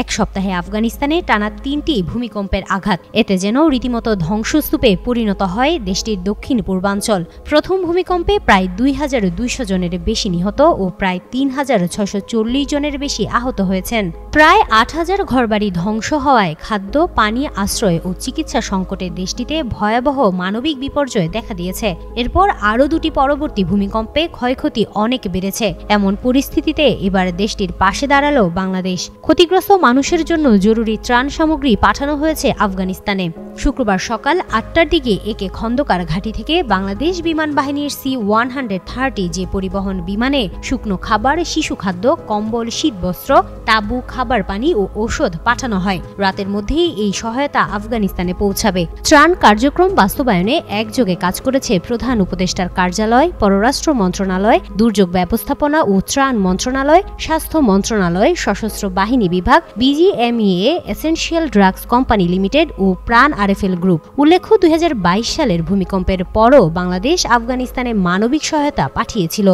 এক সপ্তাহে আফগানিস্তানে টানা ৩টি ভূমিকম্পের আঘাত, এতে যেন রীতিমতো ধ্বংসস্তূপে পরিণত হয় দেশটির দক্ষিণ পূর্বাঞ্চল। প্রথম ভূমিকম্পে প্রায় ২,২০০ জনের বেশি নিহত ও প্রায় ৩,৬৪০ জনের বেশি আহত হয়েছেন। প্রায় ৮,০০০ ঘরবাড়ি ধ্বংস হওয়ায় খাদ্য, পানি, আশ্রয় ও চিকিৎসা সংকটে দেশটিতে ভয়াবহ মানবিক বিপর্যয় দেখা দিয়েছে। এরপর আরও দুটি পরবর্তী ভূমিকম্পে ক্ষয়ক্ষতি অনেক বেড়েছে। এমন পরিস্থিতিতে এবার দেশটির পাশে দাঁড়ালো বাংলাদেশ। ক্ষতিগ্রস্ত মানুষের জন্য জরুরি ত্রাণ সামগ্রী পাঠানো হয়েছে আফগানিস্তানে। শুক্রবার সকাল ৮টার দিকে একে খন্দকার ঘাঁটি থেকে বাংলাদেশ বিমান বাহিনীর C-130 যে পরিবহন বিমানে শুকনো খাবার, শিশু খাদ্য, কম্বল, শীতবস্ত্র, তাঁবু, খাবার, পানি ও ঔষধ পাঠানো হয়। রাতের মধ্যেই এই সহায়তা আফগানিস্তানে পৌঁছাবে। ত্রাণ কার্যক্রম বাস্তবায়নে একযোগে কাজ করেছে প্রধান উপদেষ্টার কার্যালয়, পররাষ্ট্র মন্ত্রণালয়, দুর্যোগ ব্যবস্থাপনা ও ত্রাণ মন্ত্রণালয়, স্বাস্থ্য মন্ত্রণালয়, সশস্ত্র বাহিনী বিভাগ, BGMEA, essential drugs company limited ও প্রাণ RFL গ্রুপ। উল্লেখ্য, ২০২২ সালের ভূমিকম্পের পরও বাংলাদেশ আফগানিস্তানে মানবিক সহায়তা পাঠিয়েছিল।